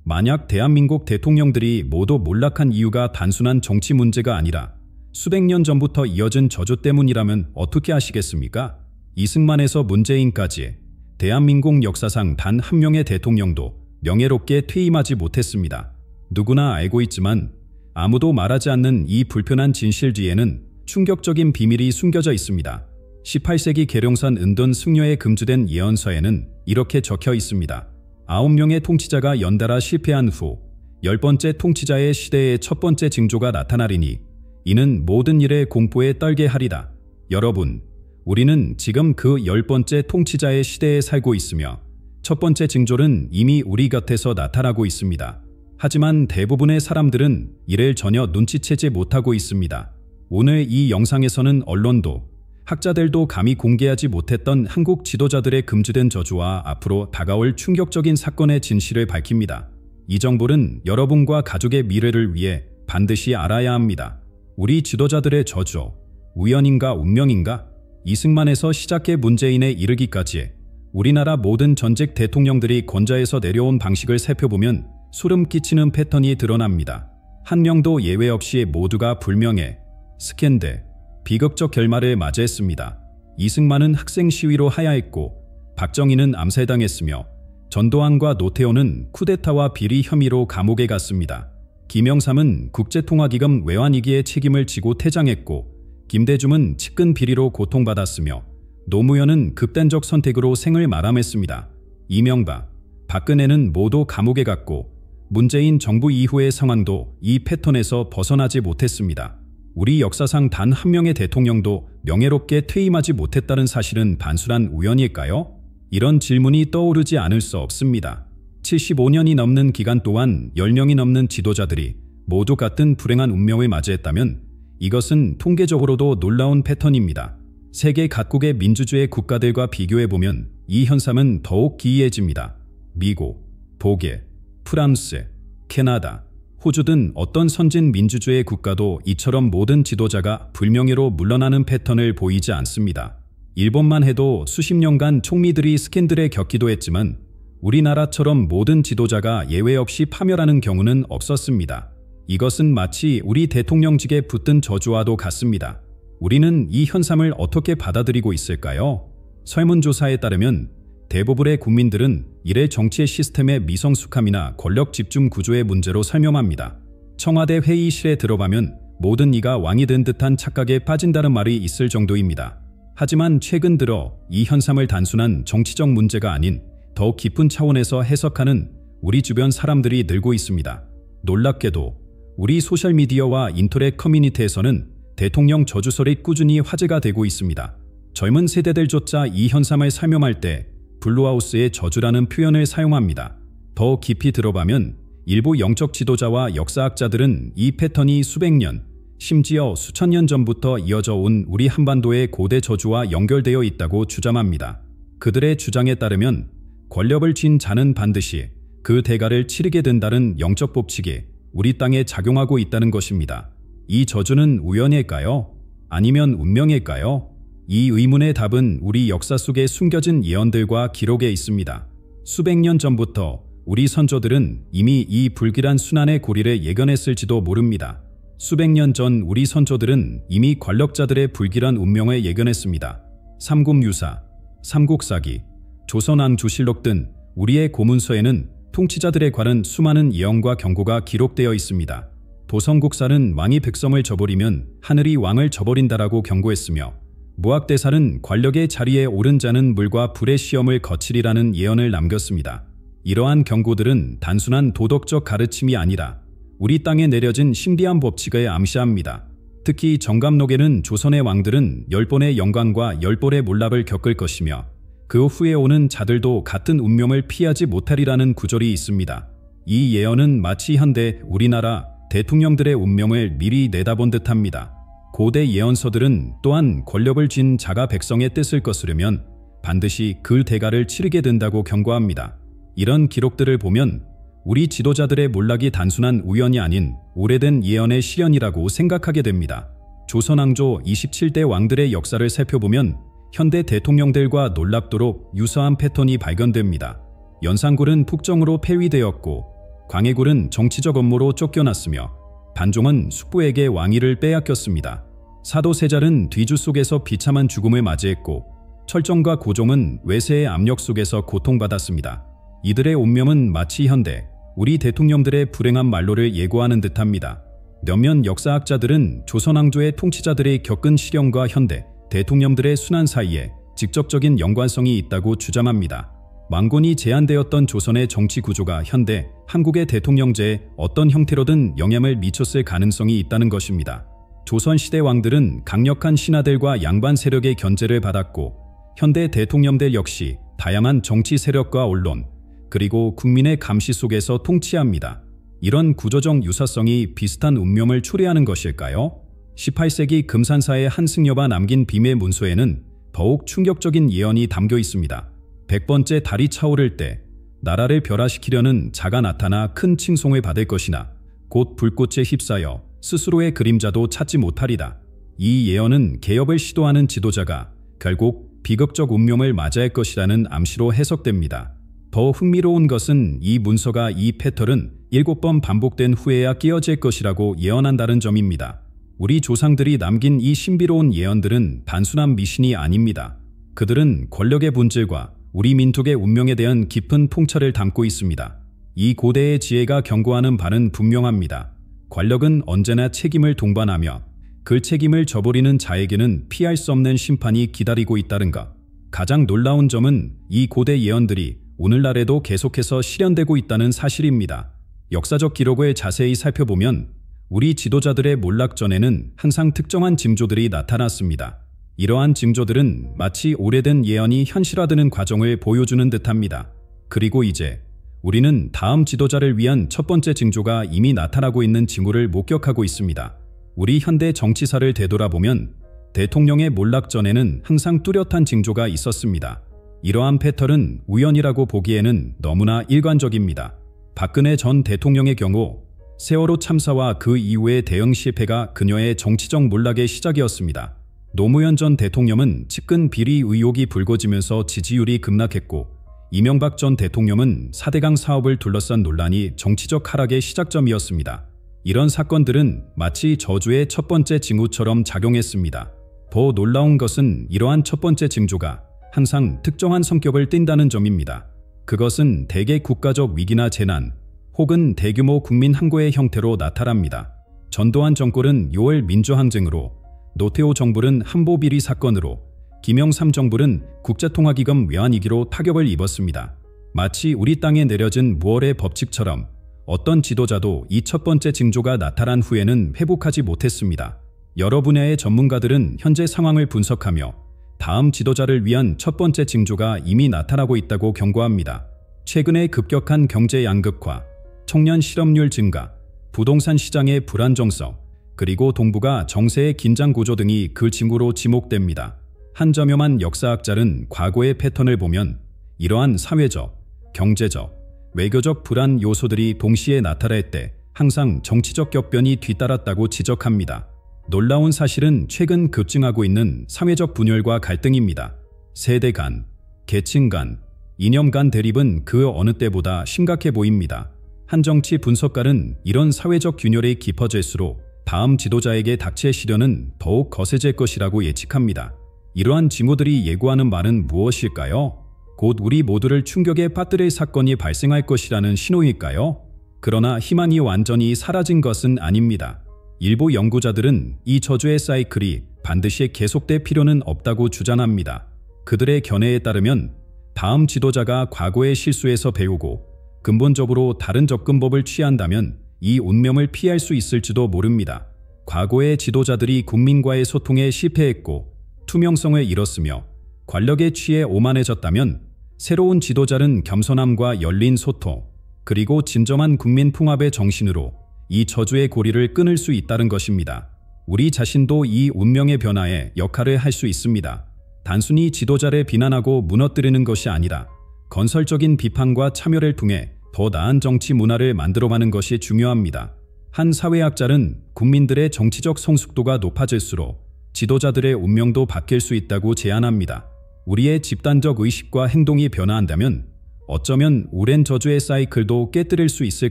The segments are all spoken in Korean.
만약 대한민국 대통령들이 모두 몰락한 이유가 단순한 정치 문제가 아니라 수백 년 전부터 이어진 저주 때문이라면 어떻게 하시겠습니까? 이승만에서 문재인까지 대한민국 역사상 단 한 명의 대통령도 명예롭게 퇴임하지 못했습니다. 누구나 알고 있지만 아무도 말하지 않는 이 불편한 진실 뒤에는 충격적인 비밀이 숨겨져 있습니다. 18세기 계룡산 은돈 승려에 금주된 예언서에는 이렇게 적혀 있습니다. 9명의 통치자가 연달아 실패한 후 10번째 통치자의 시대의 첫 번째 징조가 나타나리니 이는 모든 일의 공포에 떨게 하리라. 여러분, 우리는 지금 그 10번째 통치자의 시대에 살고 있으며 첫 번째 징조는 이미 우리 곁에서 나타나고 있습니다. 하지만 대부분의 사람들은 이를 전혀 눈치채지 못하고 있습니다. 오늘 이 영상에서는 언론도 학자들도 감히 공개하지 못했던 한국 지도자들의 금주된 저주와 앞으로 다가올 충격적인 사건의 진실을 밝힙니다. 이 정보는 여러분과 가족의 미래를 위해 반드시 알아야 합니다. 우리 지도자들의 저주, 우연인가 운명인가? 이승만에서 시작해 문재인에 이르기까지 우리나라 모든 전직 대통령들이 권좌에서 내려온 방식을 살펴보면 소름 끼치는 패턴이 드러납니다. 한 명도 예외 없이 모두가 불명예, 스캔들, 비극적 결말을 맞이했습니다. 이승만은 학생 시위로 하야했고 박정희는 암살당했으며 전두환과 노태우는 쿠데타와 비리 혐의로 감옥에 갔습니다. 김영삼은 국제통화기금 외환위기의 책임을 지고 퇴장했고 김대중은 측근 비리로 고통받았으며 노무현은 극단적 선택으로 생을 마감했습니다. 이명박, 박근혜는 모두 감옥에 갔고 문재인 정부 이후의 상황도 이 패턴에서 벗어나지 못했습니다. 우리 역사상 단 한 명의 대통령도 명예롭게 퇴임하지 못했다는 사실은 단순한 우연일까요? 이런 질문이 떠오르지 않을 수 없습니다. 75년이 넘는 기간 동안 10명이 넘는 지도자들이 모두 같은 불행한 운명을 맞이했다면 이것은 통계적으로도 놀라운 패턴입니다. 세계 각국의 민주주의 국가들과 비교해보면 이 현상은 더욱 기이해집니다. 미국, 독일, 프랑스, 캐나다, 호주 등 어떤 선진 민주주의 국가도 이처럼 모든 지도자가 불명예로 물러나는 패턴을 보이지 않습니다. 일본만 해도 수십 년간 총리들이 스캔들에 겪기도 했지만 우리나라처럼 모든 지도자가 예외 없이 파멸하는 경우는 없었습니다. 이것은 마치 우리 대통령직에 붙은 저주와도 같습니다. 우리는 이 현상을 어떻게 받아들이고 있을까요? 설문조사에 따르면 대부분의 국민들은 이를 정치의 시스템의 미성숙함이나 권력 집중 구조의 문제로 설명합니다. 청와대 회의실에 들어가면 모든 이가 왕이 된 듯한 착각에 빠진다는 말이 있을 정도입니다. 하지만 최근 들어 이 현상을 단순한 정치적 문제가 아닌 더 깊은 차원에서 해석하는 우리 주변 사람들이 늘고 있습니다. 놀랍게도 우리 소셜미디어와 인터넷 커뮤니티에서는 대통령 저주설이 꾸준히 화제가 되고 있습니다. 젊은 세대들조차 이 현상을 설명할 때 블루하우스의 저주라는 표현을 사용합니다. 더 깊이 들어가면 일부 영적 지도자와 역사학자들은 이 패턴이 수백 년, 심지어 수천 년 전부터 이어져 온 우리 한반도의 고대 저주와 연결되어 있다고 주장합니다. 그들의 주장에 따르면 권력을 쥔 자는 반드시 그 대가를 치르게 된다는 영적 법칙이 우리 땅에 작용하고 있다는 것입니다. 이 저주는 우연일까요? 아니면 운명일까요? 이 의문의 답은 우리 역사 속에 숨겨진 예언들과 기록에 있습니다. 수백 년 전부터 우리 선조들은 이미 이 불길한 순환의 고리를 예견했을지도 모릅니다. 수백 년 전 우리 선조들은 이미 권력자들의 불길한 운명을 예견했습니다. 삼국유사, 삼국사기, 조선왕조실록 등 우리의 고문서에는 통치자들에 관한 수많은 예언과 경고가 기록되어 있습니다. 도성국사는 왕이 백성을 저버리면 하늘이 왕을 저버린다라고 경고했으며 무학대살은 권력의 자리에 오른 자는 물과 불의 시험을 거치리라는 예언을 남겼습니다. 이러한 경고들은 단순한 도덕적 가르침이 아니라 우리 땅에 내려진 신비한 법칙을 암시합니다. 특히 정감록에는 조선의 왕들은 10번의 영광과 10번의 몰락을 겪을 것이며 그 후에 오는 자들도 같은 운명을 피하지 못하리라는 구절이 있습니다. 이 예언은 마치 현대 우리나라 대통령들의 운명을 미리 내다본 듯합니다. 고대 예언서들은 또한 권력을 쥔 자가 백성의 뜻을 거스르면 반드시 그 대가를 치르게 된다고 경고합니다. 이런 기록들을 보면 우리 지도자들의 몰락이 단순한 우연이 아닌 오래된 예언의 실현이라고 생각하게 됩니다. 조선왕조 27대 왕들의 역사를 살펴보면 현대 대통령들과 놀랍도록 유사한 패턴이 발견됩니다. 연산군은 폭정으로 폐위되었고 광해굴은 정치적 업무로 쫓겨났으며 단종은 숙부에게 왕위를 빼앗겼습니다. 사도 세잘은 뒤주 속에서 비참한 죽음을 맞이했고 철종과 고종은 외세의 압력 속에서 고통받았습니다. 이들의 운명은 마치 현대 우리 대통령들의 불행한 말로를 예고하는 듯합니다. 몇몇 역사학자들은 조선 왕조의 통치자들이 겪은 시련과 현대 대통령들의 순환 사이에 직접적인 연관성이 있다고 주장합니다. 왕권이 제한되었던 조선의 정치 구조가 현대 한국의 대통령제에 어떤 형태로든 영향을 미쳤을 가능성이 있다는 것입니다. 조선시대 왕들은 강력한 신하들과 양반 세력의 견제를 받았고 현대 대통령들 역시 다양한 정치 세력과 언론, 그리고 국민의 감시 속에서 통치합니다. 이런 구조적 유사성이 비슷한 운명을 초래하는 것일까요? 18세기 금산사의 한승여가 남긴 비밀 문서에는 더욱 충격적인 예언이 담겨 있습니다. 100번째 달이 차오를 때 나라를 멸하시키려는 자가 나타나 큰 칭송을 받을 것이나 곧 불꽃에 휩싸여 스스로의 그림자도 찾지 못하리다. 이 예언은 개혁을 시도하는 지도자가 결국 비극적 운명을 맞이할 것이라는 암시로 해석됩니다. 더 흥미로운 것은 이 문서가 이 패턴은 7번 반복된 후에야 끼어질 것이라고 예언한다는 점입니다. 우리 조상들이 남긴 이 신비로운 예언들은 단순한 미신이 아닙니다. 그들은 권력의 본질과 우리 민족의 운명에 대한 깊은 통찰을 담고 있습니다. 이 고대의 지혜가 경고하는 바는 분명합니다. 권력은 언제나 책임을 동반하며 그 책임을 저버리는 자에게는 피할 수 없는 심판이 기다리고 있다는 것. 가장 놀라운 점은 이 고대 예언들이 오늘날에도 계속해서 실현되고 있다는 사실입니다. 역사적 기록을 자세히 살펴보면 우리 지도자들의 몰락 전에는 항상 특정한 징조들이 나타났습니다. 이러한 징조들은 마치 오래된 예언이 현실화되는 과정을 보여주는 듯합니다. 그리고 이제 우리는 다음 지도자를 위한 첫 번째 징조가 이미 나타나고 있는 징후를 목격하고 있습니다. 우리 현대 정치사를 되돌아보면 대통령의 몰락 전에는 항상 뚜렷한 징조가 있었습니다. 이러한 패턴은 우연이라고 보기에는 너무나 일관적입니다. 박근혜 전 대통령의 경우 세월호 참사와 그 이후의 대응 실패가 그녀의 정치적 몰락의 시작이었습니다. 노무현 전 대통령은 측근 비리 의혹이 불거지면서 지지율이 급락했고 이명박 전 대통령은 4대강 사업을 둘러싼 논란이 정치적 하락의 시작점이었습니다. 이런 사건들은 마치 저주의 첫 번째 징후처럼 작용했습니다. 더 놀라운 것은 이러한 첫 번째 징조가 항상 특정한 성격을 띈다는 점입니다. 그것은 대개 국가적 위기나 재난, 혹은 대규모 국민 항고의 형태로 나타납니다. 전두환 정권은 6월 민주항쟁으로, 노태우 정부는 한보비리 사건으로, 김영삼 정부는 국제통화기금 외환위기로 타격을 입었습니다. 마치 우리 땅에 내려진 무얼의 법칙처럼 어떤 지도자도 이 첫 번째 징조가 나타난 후에는 회복하지 못했습니다. 여러 분야의 전문가들은 현재 상황을 분석하며 다음 지도자를 위한 첫 번째 징조가 이미 나타나고 있다고 경고합니다. 최근의 급격한 경제 양극화, 청년 실업률 증가, 부동산 시장의 불안정성, 그리고 동북아 정세의 긴장 구조 등이 그 징후로 지목됩니다. 한점여만 역사학자는 과거의 패턴을 보면 이러한 사회적, 경제적, 외교적 불안 요소들이 동시에 나타날 때 항상 정치적 격변이 뒤따랐다고 지적합니다. 놀라운 사실은 최근 급증하고 있는 사회적 분열과 갈등입니다. 세대 간, 계층 간, 이념 간 대립은 그 어느 때보다 심각해 보입니다. 한 정치 분석가는 이런 사회적 균열이 깊어질수록 다음 지도자에게 닥칠 시련은 더욱 거세질 것이라고 예측합니다. 이러한 징후들이 예고하는 말은 무엇일까요? 곧 우리 모두를 충격에 빠뜨릴 사건이 발생할 것이라는 신호일까요? 그러나 희망이 완전히 사라진 것은 아닙니다. 일부 연구자들은 이 저주의 사이클이 반드시 계속될 필요는 없다고 주장합니다. 그들의 견해에 따르면 다음 지도자가 과거의 실수에서 배우고 근본적으로 다른 접근법을 취한다면 이 운명을 피할 수 있을지도 모릅니다. 과거의 지도자들이 국민과의 소통에 실패했고 투명성을 잃었으며 권력에 취해 오만해졌다면 새로운 지도자는 겸손함과 열린 소통, 그리고 진정한 국민 통합의 정신으로 이 저주의 고리를 끊을 수 있다는 것입니다. 우리 자신도 이 운명의 변화에 역할을 할 수 있습니다. 단순히 지도자를 비난하고 무너뜨리는 것이 아니라 건설적인 비판과 참여를 통해 더 나은 정치 문화를 만들어가는 것이 중요합니다. 한 사회학자는 국민들의 정치적 성숙도가 높아질수록 지도자들의 운명도 바뀔 수 있다고 제안합니다. 우리의 집단적 의식과 행동이 변화한다면 어쩌면 오랜 저주의 사이클도 깨뜨릴 수 있을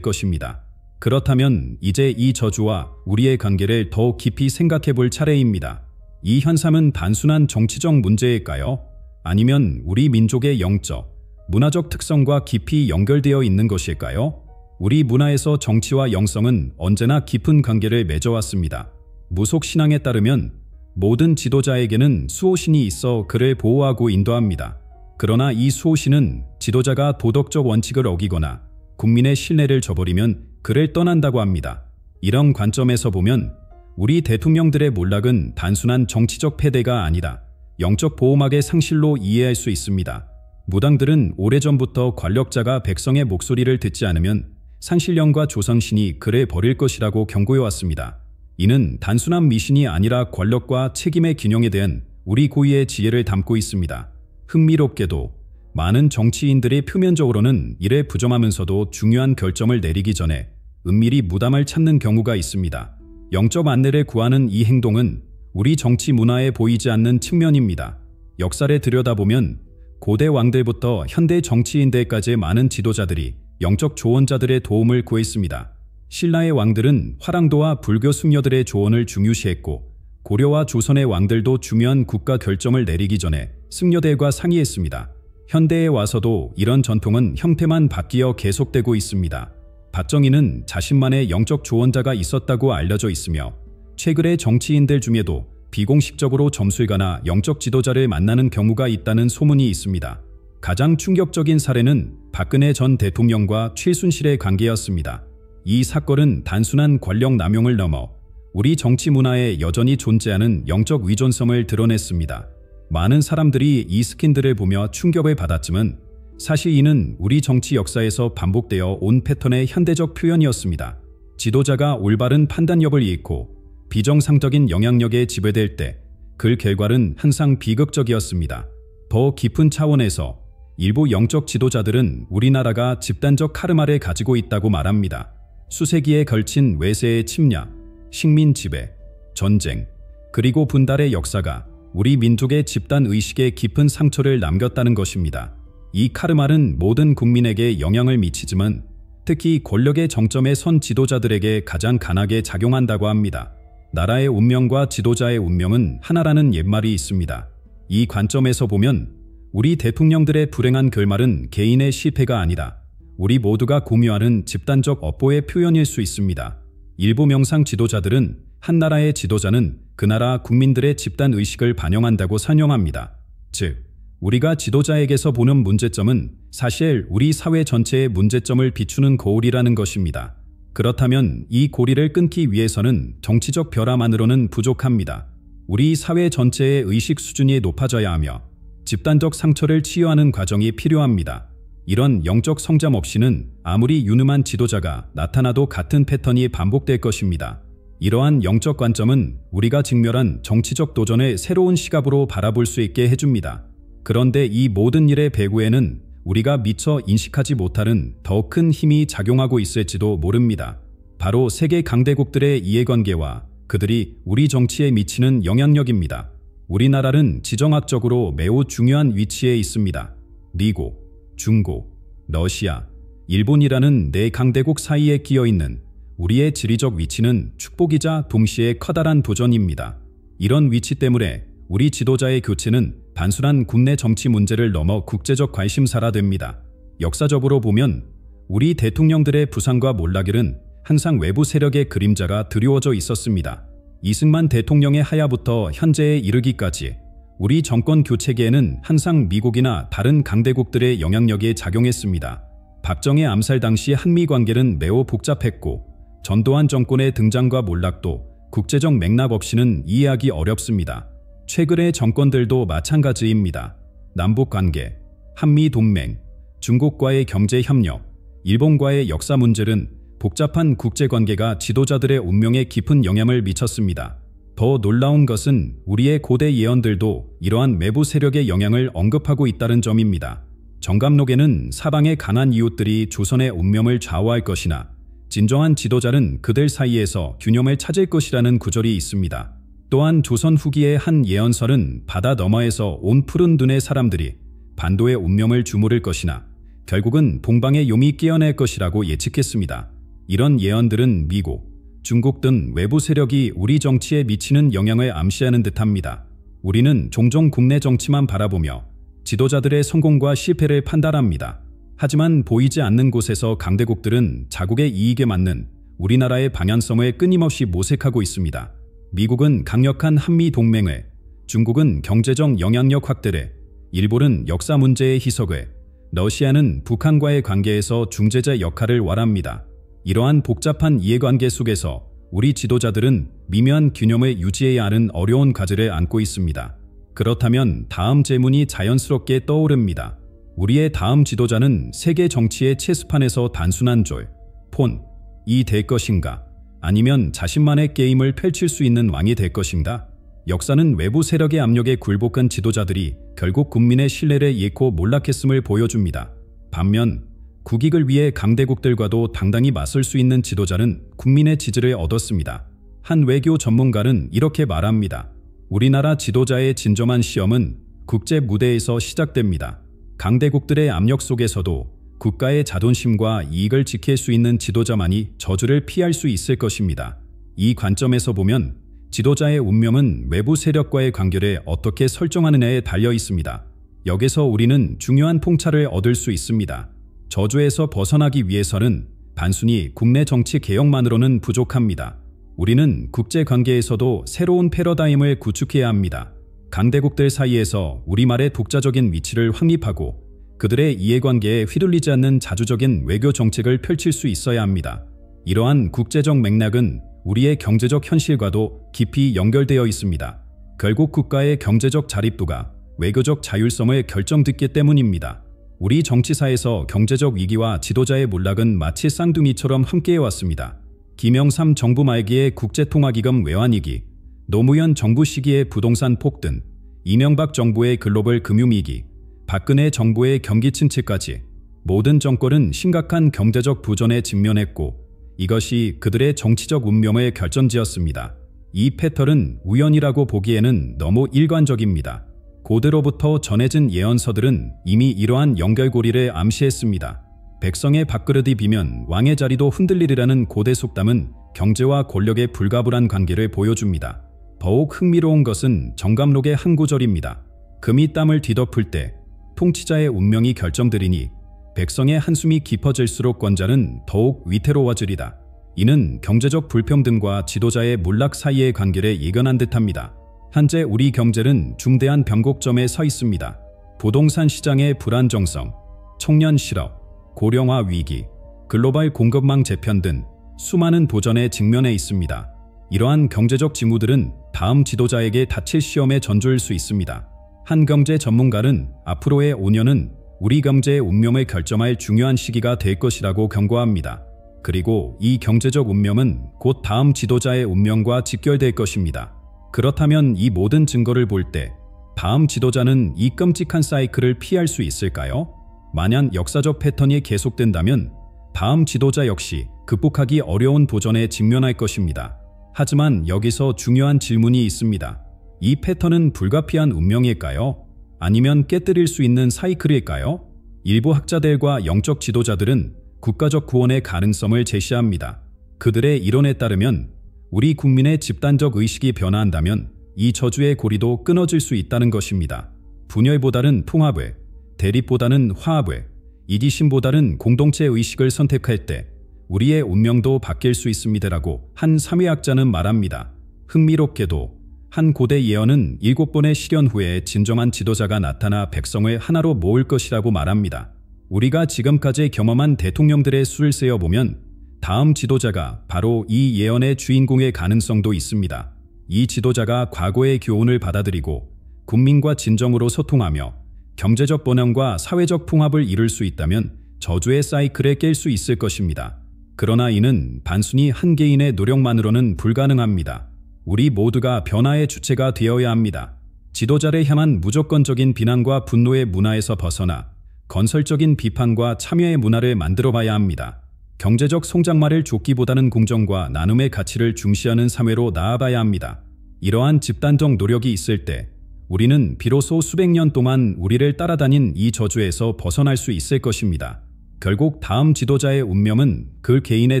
것입니다. 그렇다면 이제 이 저주와 우리의 관계를 더 깊이 생각해 볼 차례입니다. 이 현상은 단순한 정치적 문제일까요? 아니면 우리 민족의 영적, 문화적 특성과 깊이 연결되어 있는 것일까요? 우리 문화에서 정치와 영성은 언제나 깊은 관계를 맺어왔습니다. 무속 신앙에 따르면 모든 지도자에게는 수호신이 있어 그를 보호하고 인도합니다. 그러나 이 수호신은 지도자가 도덕적 원칙을 어기거나 국민의 신뢰를 저버리면 그를 떠난다고 합니다. 이런 관점에서 보면 우리 대통령들의 몰락은 단순한 정치적 패배가 아니라 영적 보호막의 상실로 이해할 수 있습니다. 무당들은 오래전부터 권력자가 백성의 목소리를 듣지 않으면 산신령과 조상신이 그를 버릴 것이라고 경고해왔습니다. 이는 단순한 미신이 아니라 권력과 책임의 균형에 대한 우리 고유의 지혜를 담고 있습니다. 흥미롭게도 많은 정치인들이 표면적으로는 이를 부정하면서도 중요한 결정을 내리기 전에 은밀히 무담을 찾는 경우가 있습니다. 영적 안내를 구하는 이 행동은 우리 정치 문화에 보이지 않는 측면입니다. 역사를 들여다보면 고대 왕들부터 현대 정치인들까지의 많은 지도자들이 영적 조언자들의 도움을 구했습니다. 신라의 왕들은 화랑도와 불교 승려들의 조언을 중요시했고 고려와 조선의 왕들도 중요한 국가 결정을 내리기 전에 승려들과 상의했습니다. 현대에 와서도 이런 전통은 형태만 바뀌어 계속되고 있습니다. 박정희는 자신만의 영적 조언자가 있었다고 알려져 있으며 최근의 정치인들 중에도 비공식적으로 점술가나 영적 지도자를 만나는 경우가 있다는 소문이 있습니다. 가장 충격적인 사례는 박근혜 전 대통령과 최순실의 관계였습니다. 이 사건은 단순한 권력 남용을 넘어 우리 정치 문화에 여전히 존재하는 영적 위존성을 드러냈습니다. 많은 사람들이 이 스캔들을 보며 충격을 받았지만 사실 이는 우리 정치 역사에서 반복되어 온 패턴의 현대적 표현이었습니다. 지도자가 올바른 판단력을 잃고 비정상적인 영향력에 지배될 때 그 결과는 항상 비극적이었습니다. 더 깊은 차원에서 일부 영적 지도자들은 우리나라가 집단적 카르마를 가지고 있다고 말합니다. 수세기에 걸친 외세의 침략, 식민 지배, 전쟁, 그리고 분달의 역사가 우리 민족의 집단 의식에 깊은 상처를 남겼다는 것입니다. 이 카르마는 모든 국민에게 영향을 미치지만 특히 권력의 정점에 선 지도자들에게 가장 강하게 작용한다고 합니다. 나라의 운명과 지도자의 운명은 하나라는 옛말이 있습니다. 이 관점에서 보면 우리 대통령들의 불행한 결말은 개인의 실패가 아니라 우리 모두가 공유하는 집단적 업보의 표현일 수 있습니다. 일부 명상 지도자들은 한 나라의 지도자는 그 나라 국민들의 집단 의식을 반영한다고 설명합니다. 즉, 우리가 지도자에게서 보는 문제점은 사실 우리 사회 전체의 문제점을 비추는 거울이라는 것입니다. 그렇다면 이 고리를 끊기 위해서는 정치적 변화만으로는 부족합니다. 우리 사회 전체의 의식 수준이 높아져야 하며 집단적 상처를 치유하는 과정이 필요합니다. 이런 영적 성장 없이는 아무리 유능한 지도자가 나타나도 같은 패턴이 반복될 것입니다. 이러한 영적 관점은 우리가 직면한 정치적 도전을 새로운 시각으로 바라볼 수 있게 해줍니다. 그런데 이 모든 일의 배후에는 우리가 미처 인식하지 못하는 더 큰 힘이 작용하고 있을지도 모릅니다. 바로 세계 강대국들의 이해관계와 그들이 우리 정치에 미치는 영향력입니다. 우리나라는 지정학적으로 매우 중요한 위치에 있습니다. 미국, 중국, 러시아, 일본이라는 네 강대국 사이에 끼어있는 우리의 지리적 위치는 축복이자 동시에 커다란 도전입니다. 이런 위치 때문에 우리 지도자의 교체는 단순한 국내 정치 문제를 넘어 국제적 관심사라 됩니다. 역사적으로 보면 우리 대통령들의 부상과 몰락일은 항상 외부 세력의 그림자가 드리워져 있었습니다. 이승만 대통령의 하야부터 현재에 이르기까지 우리 정권 교체기에는 항상 미국이나 다른 강대국들의 영향력이 작용했습니다. 박정희 암살 당시 한미 관계는 매우 복잡했고 전두환 정권의 등장과 몰락도 국제적 맥락 없이는 이해하기 어렵습니다. 최근의 정권들도 마찬가지입니다. 남북관계, 한미동맹, 중국과의 경제협력, 일본과의 역사 문제는 복잡한 국제관계가 지도자들의 운명에 깊은 영향을 미쳤습니다. 더 놀라운 것은 우리의 고대 예언들도 이러한 외부 세력의 영향을 언급하고 있다는 점입니다. 정감록에는 사방의 강한 이웃들이 조선의 운명을 좌우할 것이나 진정한 지도자는 그들 사이에서 균형을 찾을 것이라는 구절이 있습니다. 또한 조선 후기의 한 예언설은 바다 너머에서 온 푸른 눈의 사람들이 반도의 운명을 주무를 것이나 결국은 봉방의 용이 깨어날 것이라고 예측했습니다. 이런 예언들은 미국, 중국 등 외부 세력이 우리 정치에 미치는 영향을 암시하는 듯합니다. 우리는 종종 국내 정치만 바라보며 지도자들의 성공과 실패를 판단합니다. 하지만 보이지 않는 곳에서 강대국들은 자국의 이익에 맞는 우리나라의 방향성을 끊임없이 모색하고 있습니다. 미국은 강력한 한미 동맹을, 중국은 경제적 영향력 확대를, 일본은 역사 문제의 희석을, 러시아는 북한과의 관계에서 중재자 역할을 war합니다. 이러한 복잡한 이해관계 속에서 우리 지도자들은 미묘한 균형을 유지해야 하는 어려운 과제를 안고 있습니다. 그렇다면 다음 질문이 자연스럽게 떠오릅니다. 우리의 다음 지도자는 세계 정치의 체스판에서 단순한 졸, 폰이 될 것인가? 아니면 자신만의 게임을 펼칠 수 있는 왕이 될 것인가? 역사는 외부 세력의 압력에 굴복한 지도자들이 결국 국민의 신뢰를 잃고 몰락했음을 보여줍니다. 반면 국익을 위해 강대국들과도 당당히 맞설 수 있는 지도자는 국민의 지지를 얻었습니다. 한 외교 전문가는 이렇게 말합니다. 우리나라 지도자의 진정한 시험은 국제 무대에서 시작됩니다. 강대국들의 압력 속에서도 국가의 자존심과 이익을 지킬 수 있는 지도자만이 저주를 피할 수 있을 것입니다. 이 관점에서 보면 지도자의 운명은 외부 세력과의 관계를 어떻게 설정하느냐에 달려 있습니다. 여기서 우리는 중요한 통찰을 얻을 수 있습니다. 저주에서 벗어나기 위해서는 단순히 국내 정치 개혁만으로는 부족합니다. 우리는 국제관계에서도 새로운 패러다임을 구축해야 합니다. 강대국들 사이에서 우리말의 독자적인 위치를 확립하고 그들의 이해관계에 휘둘리지 않는 자주적인 외교 정책을 펼칠 수 있어야 합니다. 이러한 국제적 맥락은 우리의 경제적 현실과도 깊이 연결되어 있습니다. 결국 국가의 경제적 자립도가 외교적 자율성을 결정짓기 때문입니다. 우리 정치사에서 경제적 위기와 지도자의 몰락은 마치 쌍둥이처럼 함께해왔습니다. 김영삼 정부 말기의 국제통화기금 외환위기, 노무현 정부 시기의 부동산 폭등, 이명박 정부의 글로벌 금융위기, 박근혜 정부의 경기 침체까지 모든 정권은 심각한 경제적 부전에 직면했고 이것이 그들의 정치적 운명을 결정지었습니다. 이 패턴은 우연이라고 보기에는 너무 일관적입니다. 고대로부터 전해진 예언서들은 이미 이러한 연결고리를 암시했습니다. 백성의 밥그릇이 비면 왕의 자리도 흔들리리라는 고대 속담은 경제와 권력의 불가분한 관계를 보여줍니다. 더욱 흥미로운 것은 정감록의 한 구절입니다. 금이 땀을 뒤덮을 때 통치자의 운명이 결정되리니 백성의 한숨이 깊어질수록 권자는 더욱 위태로워지리다. 이는 경제적 불평등과 지도자의 몰락 사이의 관계를 예견한 듯합니다. 현재 우리 경제는 중대한 변곡점에 서 있습니다. 부동산 시장의 불안정성, 청년 실업, 고령화 위기, 글로벌 공급망 재편 등 수많은 도전에 직면해 있습니다. 이러한 경제적 징후들은 다음 지도자에게 닥칠 시험의 전조일 수 있습니다. 한 경제 전문가는 앞으로의 5년은 우리 경제의 운명을 결정할 중요한 시기가 될 것이라고 경고합니다. 그리고 이 경제적 운명은 곧 다음 지도자의 운명과 직결될 것입니다. 그렇다면 이 모든 증거를 볼 때 다음 지도자는 이 끔찍한 사이클을 피할 수 있을까요? 만약 역사적 패턴이 계속된다면 다음 지도자 역시 극복하기 어려운 도전에 직면할 것입니다. 하지만 여기서 중요한 질문이 있습니다. 이 패턴은 불가피한 운명일까요? 아니면 깨뜨릴 수 있는 사이클일까요? 일부 학자들과 영적 지도자들은 국가적 구원의 가능성을 제시합니다. 그들의 이론에 따르면 우리 국민의 집단적 의식이 변화한다면 이 저주의 고리도 끊어질 수 있다는 것입니다. 분열보다는 통합을, 대립보다는 화합을, 이기심보다는 공동체 의식을 선택할 때 우리의 운명도 바뀔 수 있습니다라고 한 사회학자는 말합니다. 흥미롭게도 한 고대 예언은 7번의 시련 후에 진정한 지도자가 나타나 백성을 하나로 모을 것이라고 말합니다. 우리가 지금까지 경험한 대통령들의 수를 세어보면 다음 지도자가 바로 이 예언의 주인공의 가능성도 있습니다. 이 지도자가 과거의 교훈을 받아들이고 국민과 진정으로 소통하며 경제적 번영과 사회적 풍합을 이룰 수 있다면 저주의 사이클에 깰 수 있을 것입니다. 그러나 이는 단순히 한 개인의 노력만으로는 불가능합니다. 우리 모두가 변화의 주체가 되어야 합니다. 지도자를 향한 무조건적인 비난과 분노의 문화에서 벗어나 건설적인 비판과 참여의 문화를 만들어봐야 합니다. 경제적 성장만을 쫓기보다는 공정과 나눔의 가치를 중시하는 사회로 나아가야 합니다. 이러한 집단적 노력이 있을 때 우리는 비로소 수백 년 동안 우리를 따라다닌 이 저주에서 벗어날 수 있을 것입니다. 결국 다음 지도자의 운명은 그 개인의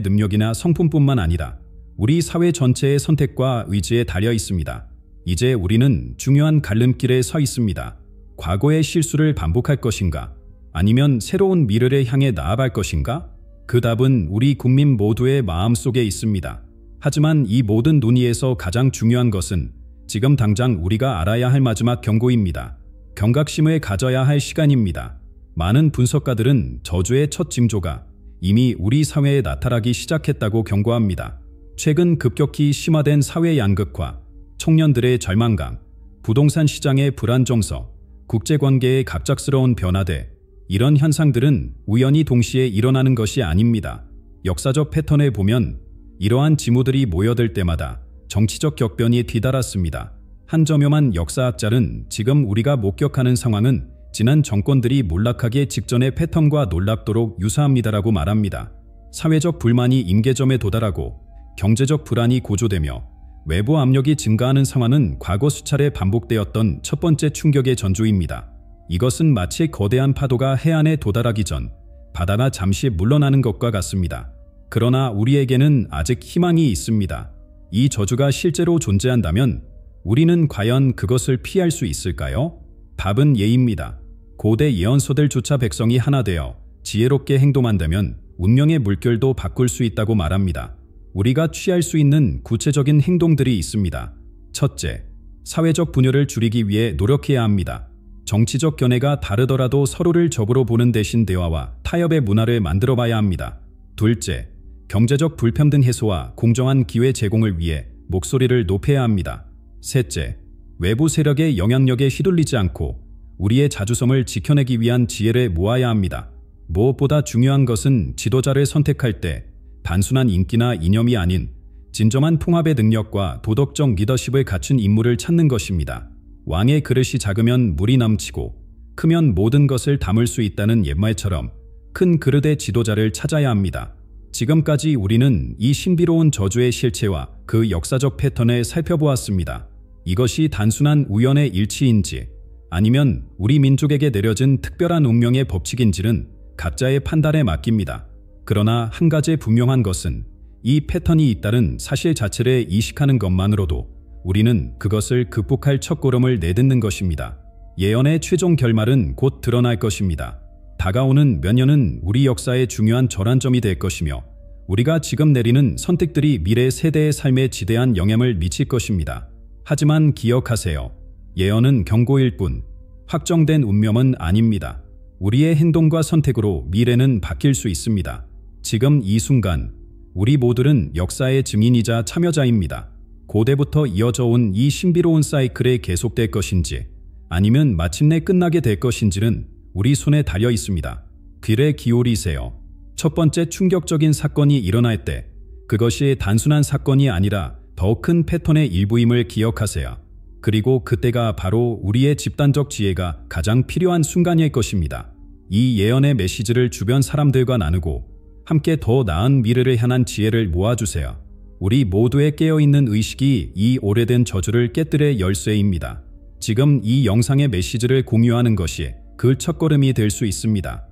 능력이나 성품뿐만 아니라 우리 사회 전체의 선택과 의지에 달려 있습니다. 이제 우리는 중요한 갈림길에 서 있습니다. 과거의 실수를 반복할 것인가? 아니면 새로운 미래를 향해 나아갈 것인가? 그 답은 우리 국민 모두의 마음속에 있습니다. 하지만 이 모든 논의에서 가장 중요한 것은 지금 당장 우리가 알아야 할 마지막 경고입니다. 경각심을 가져야 할 시간입니다. 많은 분석가들은 저주의 첫 징조가 이미 우리 사회에 나타나기 시작했다고 경고합니다. 최근 급격히 심화된 사회 양극화, 청년들의 절망감, 부동산 시장의 불안정서, 국제관계의 갑작스러운 변화대, 이런 현상들은 우연히 동시에 일어나는 것이 아닙니다. 역사적 패턴을 보면 이러한 징후들이 모여들 때마다 정치적 격변이 뒤따랐습니다. 한 저렴한 역사학자는 지금 우리가 목격하는 상황은 지난 정권들이 몰락하기 직전의 패턴과 놀랍도록 유사합니다라고 말합니다. 사회적 불만이 임계점에 도달하고 경제적 불안이 고조되며 외부 압력이 증가하는 상황은 과거 수차례 반복되었던 첫 번째 충격의 전조입니다. 이것은 마치 거대한 파도가 해안에 도달하기 전 바다가 잠시 물러나는 것과 같습니다. 그러나 우리에게는 아직 희망이 있습니다. 이 저주가 실제로 존재한다면 우리는 과연 그것을 피할 수 있을까요? 답은 예입니다. 고대 예언서들조차 백성이 하나 되어 지혜롭게 행동한다면 운명의 물결도 바꿀 수 있다고 말합니다. 우리가 취할 수 있는 구체적인 행동들이 있습니다. 첫째, 사회적 분열을 줄이기 위해 노력해야 합니다. 정치적 견해가 다르더라도 서로를 적으로 보는 대신 대화와 타협의 문화를 만들어 봐야 합니다. 둘째, 경제적 불평등 해소와 공정한 기회 제공을 위해 목소리를 높여야 합니다. 셋째, 외부 세력의 영향력에 휘둘리지 않고 우리의 자주성을 지켜내기 위한 지혜를 모아야 합니다. 무엇보다 중요한 것은 지도자를 선택할 때 단순한 인기나 이념이 아닌 진정한 통합의 능력과 도덕적 리더십을 갖춘 인물을 찾는 것입니다. 왕의 그릇이 작으면 물이 넘치고 크면 모든 것을 담을 수 있다는 옛말처럼 큰 그릇의 지도자를 찾아야 합니다. 지금까지 우리는 이 신비로운 저주의 실체와 그 역사적 패턴을 살펴보았습니다. 이것이 단순한 우연의 일치인지 아니면 우리 민족에게 내려진 특별한 운명의 법칙인지는 각자의 판단에 맡깁니다. 그러나 한 가지 분명한 것은 이 패턴이 잇따른 사실 자체를 이식하는 것만으로도 우리는 그것을 극복할 첫걸음을 내딛는 것입니다. 예언의 최종 결말은 곧 드러날 것입니다. 다가오는 몇 년은 우리 역사의 중요한 전환점이 될 것이며 우리가 지금 내리는 선택들이 미래 세대의 삶에 지대한 영향을 미칠 것입니다. 하지만 기억하세요. 예언은 경고일 뿐 확정된 운명은 아닙니다. 우리의 행동과 선택으로 미래는 바뀔 수 있습니다. 지금 이 순간 우리 모두는 역사의 증인이자 참여자입니다. 고대부터 이어져 온 이 신비로운 사이클에 계속될 것인지 아니면 마침내 끝나게 될 것인지는 우리 손에 달려 있습니다. 귀를 기울이세요. 첫 번째 충격적인 사건이 일어날 때 그것이 단순한 사건이 아니라 더 큰 패턴의 일부임을 기억하세요. 그리고 그때가 바로 우리의 집단적 지혜가 가장 필요한 순간일 것입니다. 이 예언의 메시지를 주변 사람들과 나누고 함께 더 나은 미래를 향한 지혜를 모아주세요. 우리 모두의 깨어있는 의식이 이 오래된 저주를 깨뜨릴 열쇠입니다. 지금 이 영상의 메시지를 공유하는 것이 그 첫걸음이 될 수 있습니다.